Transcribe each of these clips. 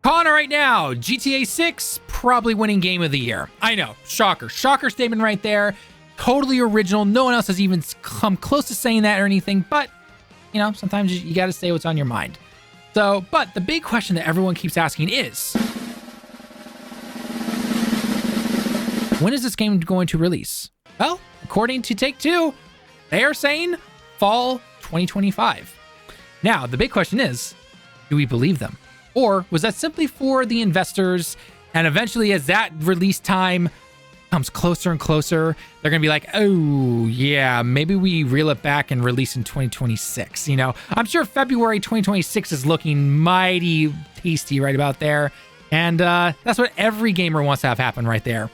Calling it right now, GTA 6 probably winning game of the year. I know, shocker statement right there. Totally original. No one else has even come close to saying that or anything, but you know, sometimes you got to say what's on your mind. So, but the big question that everyone keeps asking is, when is this game going to release? Well, according to Take-Two, they are saying fall 2025. Now, the big question is, do we believe them? Or was that simply for the investors? And eventually, as that release time comes closer and closer, they're going to be like, oh, yeah, maybe we reel it back and release in 2026. You know, I'm sure February 2026 is looking mighty tasty right about there. And that's what every gamer wants to have happen right there.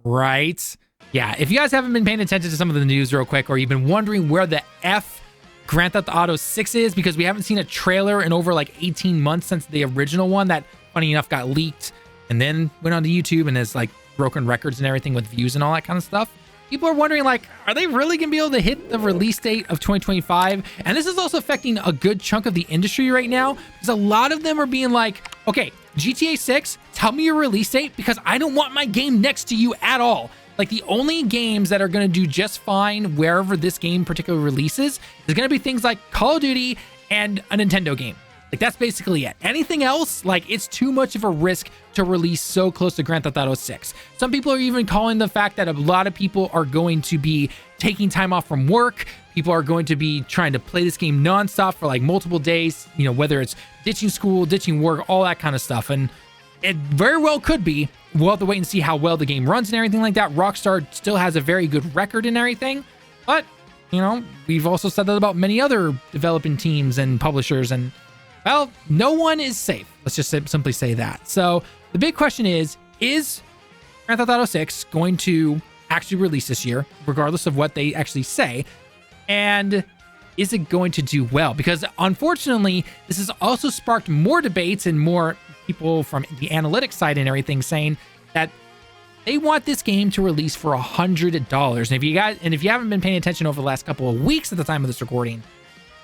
Right? Yeah, if you guys haven't been paying attention to some of the news real quick, or you've been wondering where the F Grand Theft Auto 6 is, because we haven't seen a trailer in over like 18 months since the original one that, funny enough, got leaked and then went onto YouTube and has like broken records and everything with views and all that kind of stuff. People are wondering, like, are they really going to be able to hit the release date of 2025? And this is also affecting a good chunk of the industry right now, because a lot of them are being like, okay, GTA 6, tell me your release date, because I don't want my game next to you at all. Like, the only games that are going to do just fine wherever this game particularly releases is going to be things like Call of Duty and a Nintendo game. Like, that's basically it. Anything else, like, it's too much of a risk to release so close to Grand Theft Auto 6. Some people are even calling the fact that a lot of people are going to be taking time off from work. People are going to be trying to play this game nonstop for like multiple days, you know, whether it's ditching school, ditching work, all that kind of stuff. And it very well could be. We'll have to wait and see how well the game runs and everything like that. Rockstar still has a very good record and everything, but you know, we've also said that about many other developing teams and publishers, and well, no one is safe. Let's just simply say that. So the big question is Grand Theft Auto 6 going to actually release this year, regardless of what they actually say? And is it going to do well? Because unfortunately, this has also sparked more debates and more people from the analytics side and everything saying that they want this game to release for $100. And if you haven't been paying attention over the last couple of weeks at the time of this recording,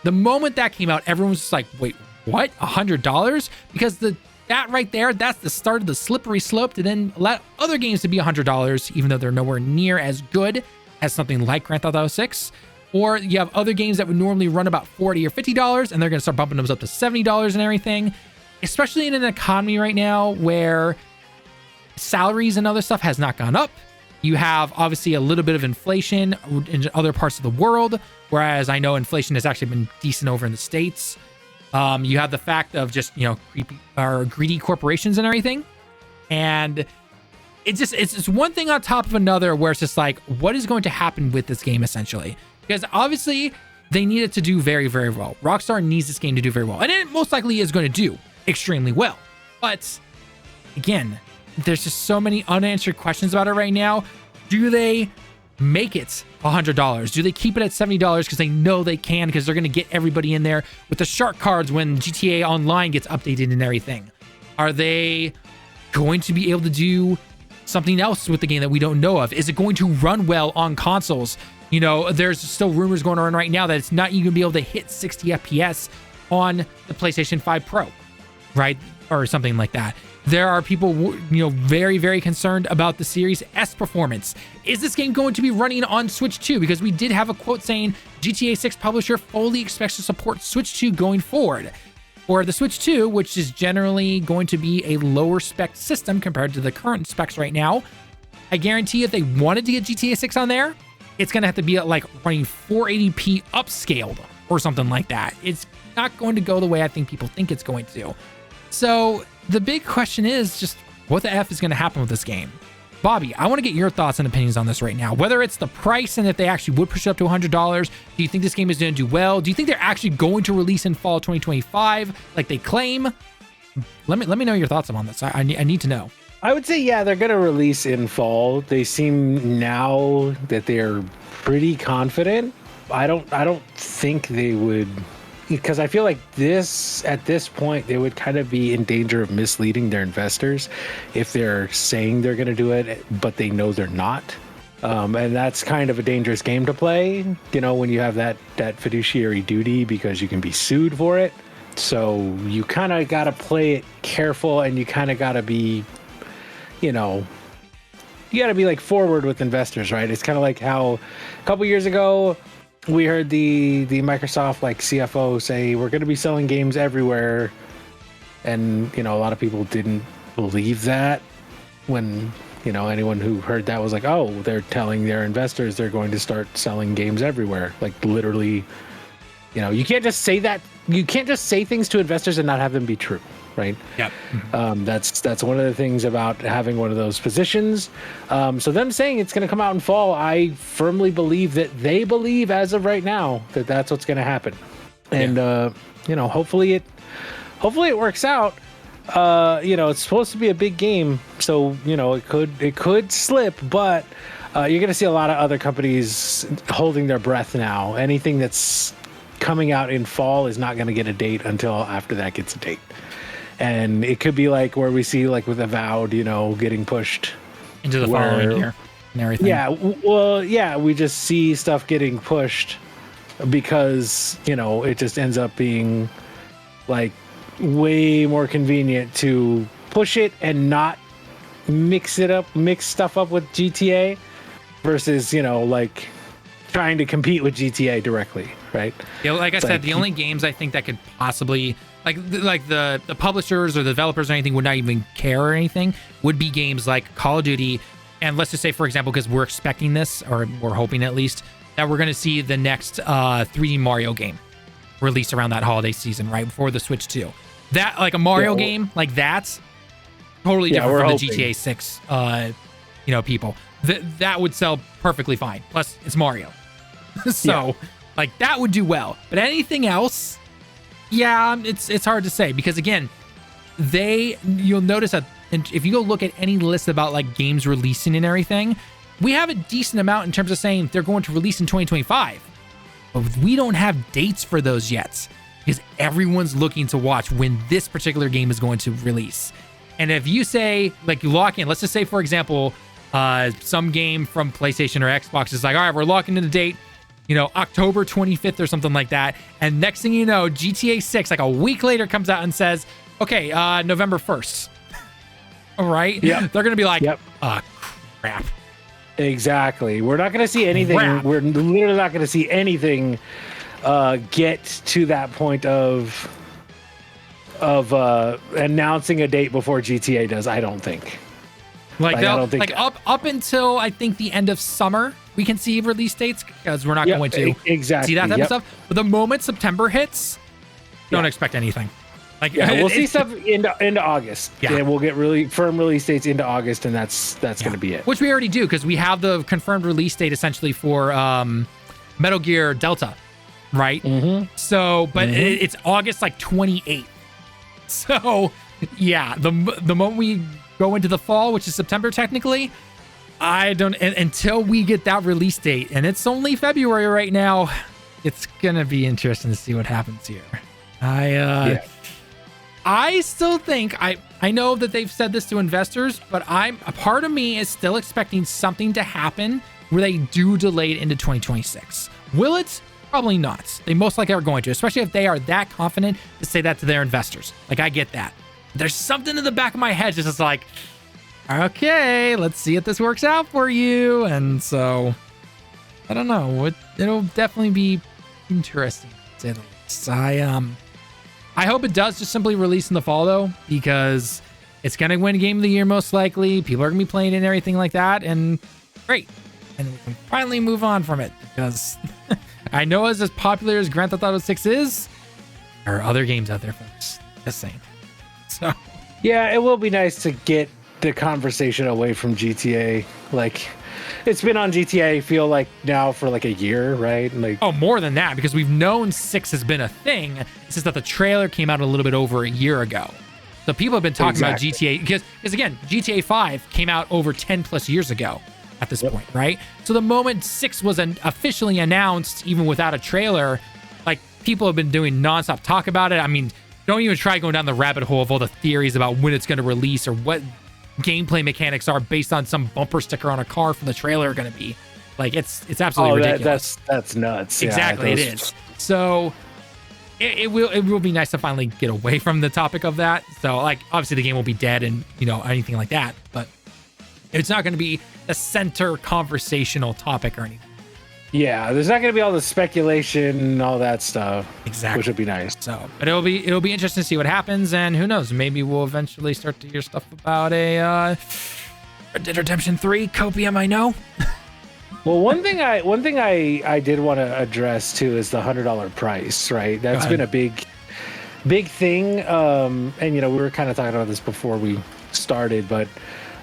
the moment that came out, everyone was just like, wait, what? $100? Because that right there, that's the start of the slippery slope to then let other games to be $100, even though they're nowhere near as good as something like Grand Theft Auto 6. Or you have other games that would normally run about $40 or $50, and they're going to start bumping those up to $70 and everything. Especially in an economy right now where salaries and other stuff has not gone up. You have obviously a little bit of inflation in other parts of the world, whereas I know inflation has actually been decent over in the States. You have the fact of just, you know, greedy corporations and everything. And it's one thing on top of another where it's just like, what is going to happen with this game essentially? Because obviously they need it to do very, very well. Rockstar needs this game to do very well. And it most likely is going to do extremely well. But again, there's just so many unanswered questions about it right now. Do they make it $100? Do they keep it at $70 because they know they can, because they're going to get everybody in there with the shark cards when GTA Online gets updated and everything? Are they going to be able to do something else with the game that we don't know of? Is it going to run well on consoles? You know, there's still rumors going on right now that it's not even going to be able to hit 60 FPS on the PlayStation 5 Pro, right? Or something like that. There are people, you know, very, very concerned about the Series S performance. Is this game going to be running on Switch 2? Because we did have a quote saying GTA 6 publisher fully expects to support Switch 2 going forward. Or the Switch 2, which is generally going to be a lower spec system compared to the current specs right now. I guarantee if they wanted to get GTA 6 on there, it's going to have to be at like running 480p upscaled or something like that. It's not going to go the way I think people think it's going to. So the big question is just what the F is going to happen with this game? Bobby, I want to get your thoughts and opinions on this right now. Whether it's the price and if they actually would push it up to $100, do you think this game is going to do well? Do you think they're actually going to release in fall 2025 like they claim? Let me know your thoughts on this. I need to know. I would say, yeah, they're going to release in fall. They seem now that they're pretty confident. I don't think they would, because I feel like at this point, they would kind of be in danger of misleading their investors if they're saying they're going to do it, but they know they're not. And that's kind of a dangerous game to play, you know, when you have that fiduciary duty, because you can be sued for it. So you kind of got to play it careful, and you kind of got to be, you got to be like forward with investors, right? It's kind of like how a couple years ago we heard the Microsoft like CFO say we're going to be selling games everywhere, and a lot of people didn't believe that when anyone who heard that was like, oh, they're telling their investors they're going to start selling games everywhere. Like literally, you can't just say that. You can't just say things to investors and not have them be true, right? Yep. That's one of the things about having one of those positions. So them saying it's going to come out in fall, I firmly believe that they believe as of right now that that's what's going to happen. And hopefully it works out. It's supposed to be a big game, so it could slip, but you're going to see a lot of other companies holding their breath now. Anything that's coming out in fall is not going to get a date until after that gets a date. And it could be like where we see like with Avowed, getting pushed into the following year and everything. Yeah, well, yeah, we just see stuff getting pushed because, it just ends up being like way more convenient to push it and not mix stuff up with GTA versus, like trying to compete with GTA directly, right? Yeah, like I said, the only games I think that could possibly like the publishers or the developers or anything would not even care or anything would be games like Call of Duty. And let's just say, for example, because we're expecting this, or we're hoping at least, that we're going to see the next 3D Mario game released around that holiday season, right before the Switch 2. That, like a Mario game like that's totally different from the GTA 6 people. That would sell perfectly fine. Plus it's Mario. So like that would do well. But anything else, it's hard to say, because again, you'll notice that if you go look at any list about like games releasing and everything, we have a decent amount in terms of saying they're going to release in 2025. But we don't have dates for those yet, because everyone's looking to watch when this particular game is going to release. And if you say, like, you lock in, let's just say, for example, some game from PlayStation or Xbox is like, all right, we're locking in a date, October 25th or something like that. And next thing you know, GTA 6, like a week later, comes out and says, okay, November 1st. All right? Yep. They're going to be like, crap. Exactly. We're not going to see anything. Crap. We're literally not going to see anything get to that point of announcing a date before GTA does. I don't think. I don't think up until I think the end of summer, we can see release dates, because we're not going to see that type of stuff. But the moment September hits, don't expect anything. We'll see stuff into August. Yeah, we'll get really firm release dates into August, and that's going to be it. Which we already do, because we have the confirmed release date essentially for Metal Gear Delta, right? Mm-hmm. So, but it's August 28th. So, the moment we go into the fall, which is September technically, I don't until we get that release date, and it's only February right now. It's gonna be interesting to see what happens here. I still think I know that they've said this to investors, but a part of me is still expecting something to happen where they do delay it into 2026. Will it? Probably not. They most likely are going to, especially if they are that confident to say that to their investors. Like, I get that. There's something in the back of my head just like, okay, let's see if this works out for you. And so, I don't know. It'll definitely be interesting, to say the least. I hope it does just simply release in the fall, though, because it's going to win Game of the Year most likely. People are going to be playing it and everything like that. And great. And we can finally move on from it, because I know as popular as Grand Theft Auto 6 is, there are other games out there, folks. Just saying. So, yeah, it will be nice to get the conversation away from GTA. Like, it's been on GTA, I feel like, now for like a year, right? Like, more than that, because we've known 6 has been a thing. It's just that the trailer came out a little bit over a year ago. So people have been talking about GTA, because again, GTA 5 came out over 10 plus years ago at this point, right? So the moment 6 was officially announced, even without a trailer, like, people have been doing nonstop talk about it. I mean, don't even try going down the rabbit hole of all the theories about when it's going to release or what gameplay mechanics are based on some bumper sticker on a car from the trailer are going to be. Like, it's absolutely ridiculous. That's nuts. Exactly, it is. So it will be nice to finally get away from the topic of that. So like obviously the game will be dead and anything like that, but it's not going to be the center conversational topic or anything. Yeah, there's not going to be all the speculation and all that stuff. Exactly, which would be nice. So, but it'll be interesting to see what happens, and who knows, maybe we'll eventually start to hear stuff about a Red Dead Redemption 3 copium. I know. Well, one thing I did want to address too is the $100 price. Right, that's been a big thing. And we were kind of talking about this before we started, but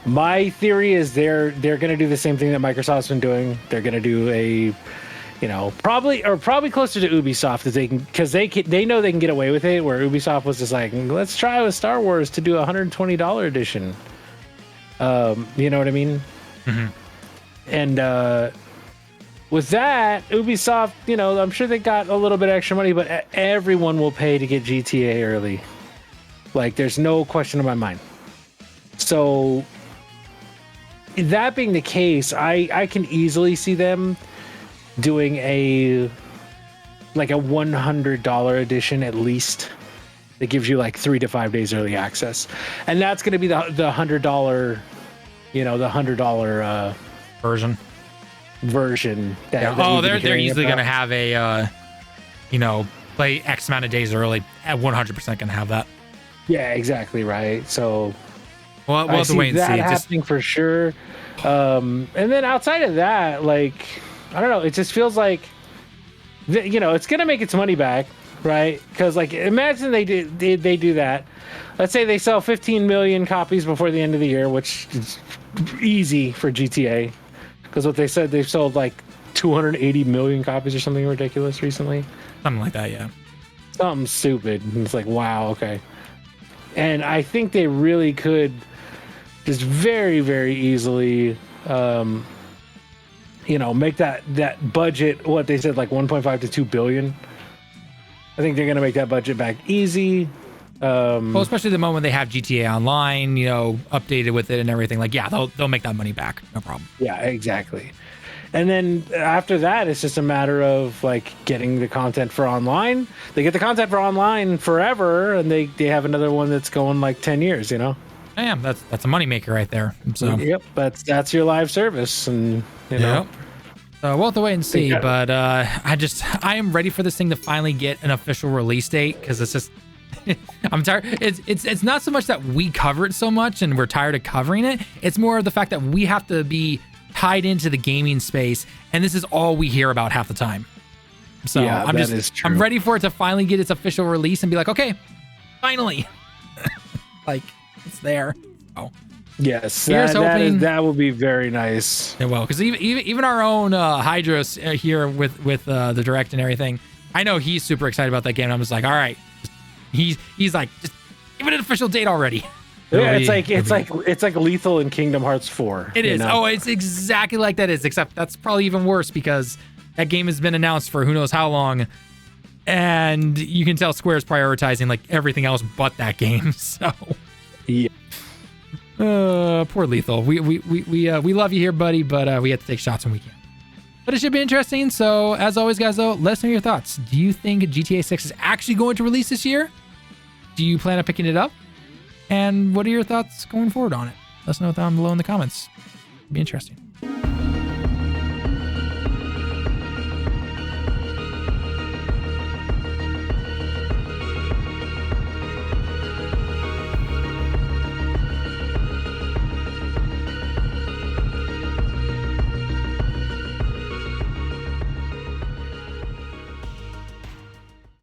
my theory is they're going to do the same thing that Microsoft's been doing. They're going to do a, probably closer to Ubisoft as they can, because they know they can get away with it. Where Ubisoft was just like, let's try with Star Wars to do a $120 edition. You know what I mean? Mm-hmm. And with that, Ubisoft, I'm sure they got a little bit extra money, but everyone will pay to get GTA early. Like, there's no question in my mind. So, that being the case, I can easily see them doing a $100 edition at least that gives you like 3 to 5 days early access, and that's going to be the $100, the $100 version. They're easily going to have a play X amount of days early. At 100% going to have that. Yeah, exactly right. So. Well, we'll have to wait and see. That happening for sure. And then outside of that, like, I don't know, it just feels like, it's going to make its money back, right? Because, like, imagine they do that. Let's say they sell 15 million copies before the end of the year, which is easy for GTA. Because what they said, they've sold like 280 million copies or something ridiculous recently. Something like that, yeah. Something stupid. And it's like, wow, okay. And I think they really could just very, very easily, make that budget, what they said, like 1.5 to 2 billion. I think they're going to make that budget back easy. Well, especially the moment they have GTA Online, updated with it and everything. Like, yeah, they'll make that money back. No problem. Yeah, exactly. And then after that, it's just a matter of like getting the content for online. They get the content for online forever, and they have another one that's going like 10 years, Yeah, that's a moneymaker right there. So. Yep, that's your live service, and Yep. We'll have to wait and see, but I am ready for this thing to finally get an official release date, because it's just I'm tired. It's not so much that we cover it so much and we're tired of covering it. It's more of the fact that we have to be tied into the gaming space, and this is all we hear about half the time. So yeah, I'm ready for it to finally get its official release and be like, okay, finally, like it's there. Oh. Yes, that will be very nice. Yeah, well, because even our own Hydros here with the direct and everything, I know he's super excited about that game. And I'm just like, all right, he's like, just give it an official date already. Yeah, it's like Lethal in Kingdom Hearts 4. It is. Oh, it's exactly like that is, except that's probably even worse because that game has been announced for who knows how long, and you can tell Square's prioritizing like everything else but that game. So yeah. Poor Lethal. We love you here, buddy, but we have to take shots when we can. But it should be interesting. So as always, guys, though, let us know your thoughts. Do you think GTA 6 is actually going to release this year? Do you plan on picking it up? And what are your thoughts going forward on it? Let us know down below in the comments. It'd be interesting.